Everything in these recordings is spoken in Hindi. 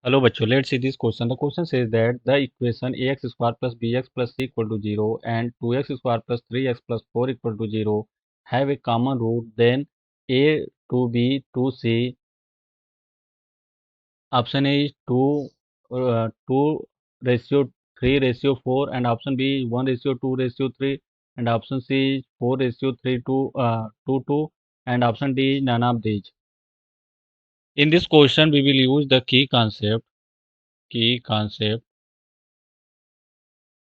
Hello बच्चों, let's see this question. The question says that the equation ax square plus bx plus c equal to 0 and 2x square plus 3x plus 4 equal to 0 have a common root. Then a to b to c. Option A is 2 ratio 3 ratio 4 and option B is 1 ratio 2 ratio 3 and option C is 4 ratio 3 to 2 2 and option D is none of these. In this question we will use the key concept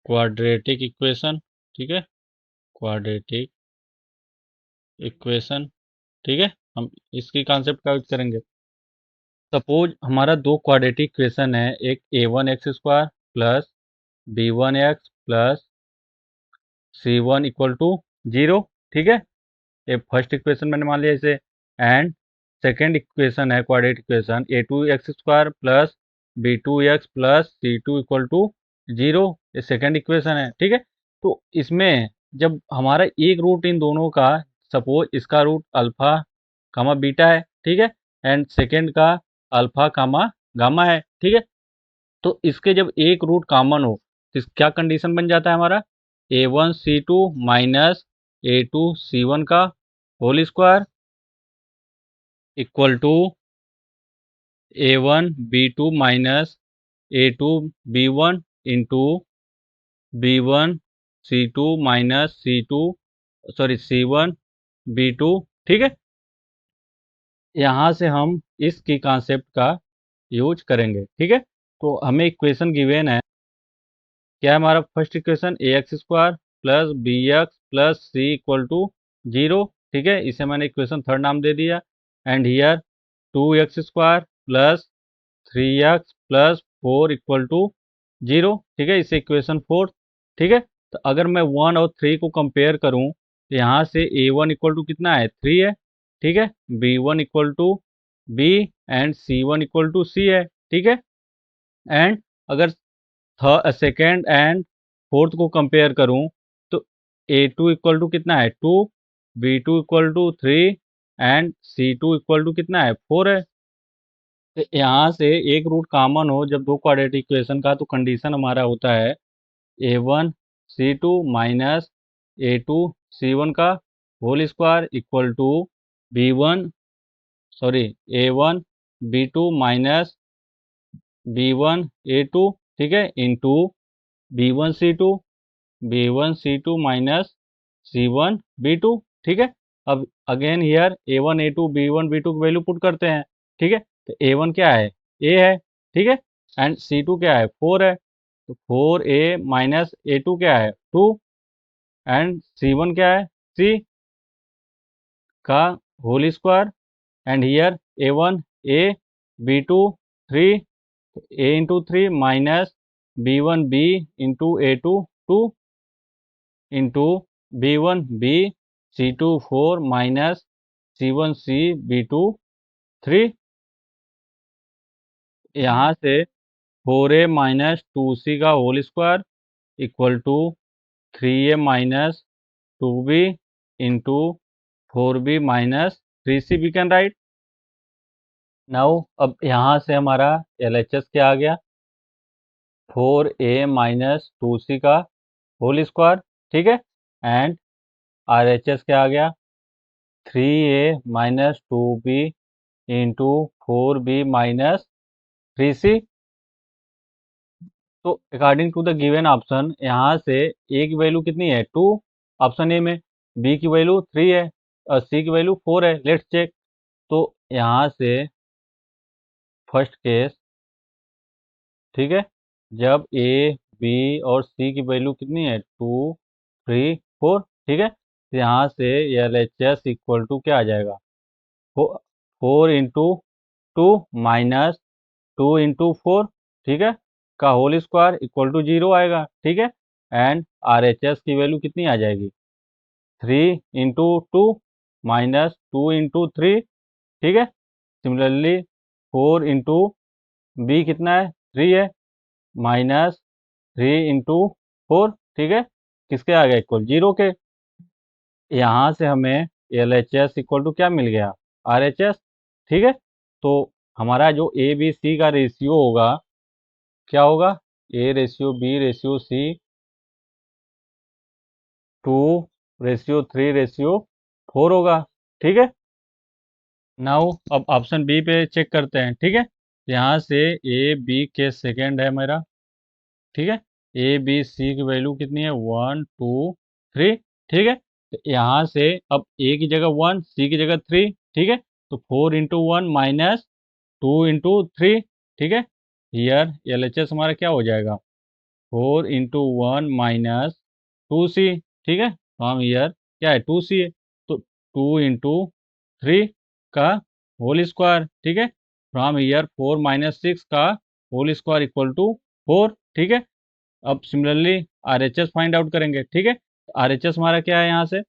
quadratic equation. ठीक है, क्वाड्रेटिक इक्वेशन. ठीक है, हम इसकी कॉन्सेप्ट का यूज करेंगे. सपोज हमारा दो क्वाड्रेटिक इक्वेशन है, एक a1x² plus b1x plus c1 equal to 0. ठीक है, ये फर्स्ट इक्वेशन मैंने मान लिया इसे. एंड सेकेंड इक्वेशन है quadratic equation a2x² plus b2x plus c2 equal to 0. ये सेकेंड इक्वेशन है. ठीक है, तो इसमें जब हमारा एक रूट इन दोनों का, सपोज इसका रूट अल्फा कामा बीटा है. ठीक है, एंड सेकेंड का अल्फा कामा गामा है. ठीक है, तो इसके जब एक रूट कॉमन हो तो क्या कंडीशन बन जाता है हमारा, a1c2 माइनस a2c1 का whole square equal to a1b2 minus a2b1 into b1c2 minus c1b2. ठीक है, यहाँ से हम इसकी कॉन्सेप्ट का यूज करेंगे. ठीक है, तो हमें इक्वेशन गिवन है. क्या है हमारा first equation ax² plus bx plus c equal to 0. ठीक है, इसे मैंने इक्वेशन थर्ड नाम दे दिया. And here 2x² plus 3x plus 4 equal to 0. ठीक है, इसे इक्वेशन 4. ठीक है, तो अगर मैं 1 और 3 को कंपेयर करूं तो यहाँ से a1 इक्वल टू कितना है, 3 है. ठीक है, b1 equal to b and c1 equal to c है. ठीक है, एंड अगर सेकेंड एंड फोर्थ को कंपेयर करूं तो a2 इक्वल टू कितना है, 2, b2 equal to 3 and c2 equal to कितना है, 4 है. तो यहाँ से एक रूट कॉमन हो जब दो क्वाड्रेटिक इक्वेशन का, तो कंडीशन हमारा होता है a1c2 माइनस a2c1 का whole square equal to b1 sorry a1b2 minus b1a2. ठीक है, इंटू b1c2 माइनस c1b2. ठीक है, अब again here a1 a2 b1 b2 की वैल्यू पुट करते हैं. ठीक है, तो a1 क्या है, a है. ठीक है, एंड c2 क्या है, 4 है. तो 4a माइनस a2 क्या है, 2 एंड c1 क्या है, c का whole square. And here a1 a b2 3, a into 3 minus b1 b into a2 2 into b1 b c2 4 minus c1 c b2 3. यहाँ से 4a माइनस 2c का whole square equal to 3a minus 2b into 4b minus 3c we can write. Now अब यहाँ से हमारा LHS क्या आ गया, 4a माइनस 2c का होल स्क्वायर. ठीक है, एंड RHS क्या आ गया, 3a minus 2b into 4b minus 3c. तो according to the given option यहाँ से a की वैल्यू कितनी है, 2 ऑप्शन ए में, b की वैल्यू 3 है और c की वैल्यू 4 है. Let's check. तो यहाँ से फर्स्ट केस, ठीक है, जब a b और c की वैल्यू कितनी है, 2 3 4. ठीक है, तो यहाँ से LHS इक्वल टू क्या आ जाएगा, 4 इंटू 2 माइनस 2 इंटू 4. ठीक है, का होल स्क्वायर इक्वल टू 0 आएगा. ठीक है, एंड RHS की वैल्यू कितनी आ जाएगी, 3 इंटू 2 माइनस 2 इंटू 3. ठीक है, सिमिलरली 4 इंटू बी कितना है, 3 है, माइनस 3 इंटू 4. ठीक है, किसके आ गया, इक्वल 0 के. यहाँ से हमें LHS इक्वल टू क्या मिल गया, RHS. ठीक है, तो हमारा जो ए बी सी का रेशियो होगा क्या होगा, A ratio B ratio C 2:3:4 होगा। ठीक है, नाउ अब ऑप्शन बी पे चेक करते हैं। ठीक है, यहाँ से ए बी के सेकेंड है मेरा। ठीक है, ए बी सी की वैल्यू कितनी है, 1 2 3। ठीक है, तो यहाँ से अब ए की जगह 1, सी की जगह 3। ठीक है, तो 4 × 1 माइनस 2 × 3। ठीक है, हियर एल एच एस हमारा क्या हो जाएगा, 4 × 1 माइनस 2c। ठीक है, फ्रॉम हियर क्या है, 2c है, तो 2 × 3 का होल स्क्वायर। ठीक है, फ्रॉम हियर 4 - 6 का होल स्क्वायर इक्वल टू 4। ठीक है, अब similarly R H S find out करेंगे। ठीक है, आर एच एस हमारा क्या है, यहाँ से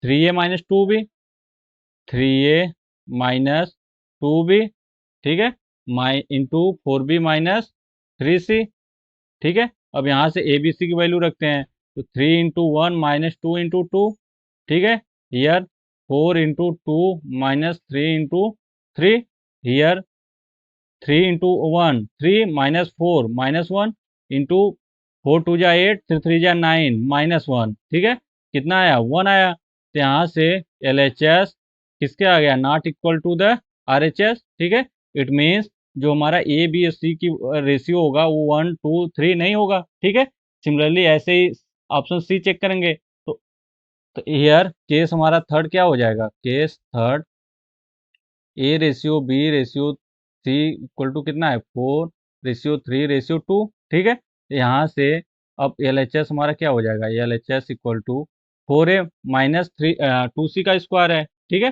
3a - 2b, 3a - 2b। ठीक है, माई इंटू 4b - 3c। ठीक है, अब यहाँ से ए बी सी की वैल्यू रखते हैं, तो 3 × 1 माइनस 2 × 2। ठीक है, here 4 × 2 minus 3 × 3। Here 3 × 1 3 minus 4 -1 into 4 2 जा 8, 3 3 जा 9 -1। ठीक है, कितना आया, 1 आया। तो यहाँ से एल एच एस किसके आ गया, not equal to the R H S. ठीक है, इट मीन्स जो हमारा ए बी और सी की रेशियो होगा वो 1 2 3 नहीं होगा। ठीक है, सिमिलरली ऐसे ही ऑप्शन सी चेक करेंगे, तो हियर केस हमारा थर्ड क्या हो जाएगा, case third A ratio B ratio C equal to कितना है, 4:3:2। ठीक है, यहाँ से अब एल एच एस हमारा क्या हो जाएगा, L H S equal to 4a - 2c का स्क्वायर है। ठीक है,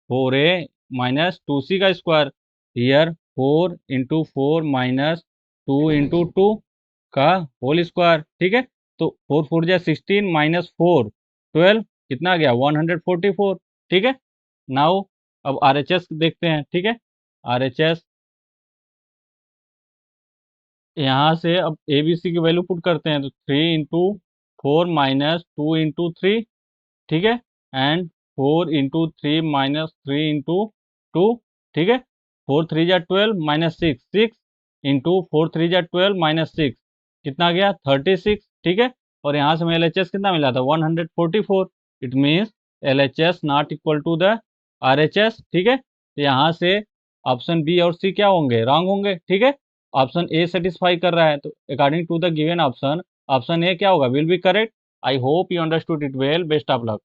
4a - 2c का स्क्वायर, हियर 4 × 4 माइनस 2 × 2 का होल स्क्वायर। ठीक है, तो 4 4 जा 16 -4 12, कितना आ गया, 144। ठीक है, नाउ अब आर एच एस देखते हैं। ठीक है, आर एच एस यहाँ से अब ए बी सी की वैल्यू पुट करते हैं, तो 3 × 4 माइनस 2 × 3। ठीक है, एंड 4 × 3 माइनस 3 × 2। ठीक है, 4 3 जा 12 -6 6 इंटू 4 3 जा 12 -6, कितना गया, 36। ठीक है, और यहाँ से हमें एल एच एस कितना मिला था, 144। It means L H S not equal to the R H S. ठीक है, तो यहाँ से ऑप्शन बी और सी क्या होंगे, रॉन्ग होंगे। ठीक है, ऑप्शन ए सेटिस्फाई कर रहा है, तो according to the given option, option A क्या होगा, will be correct. I hope you understood it well, best of luck.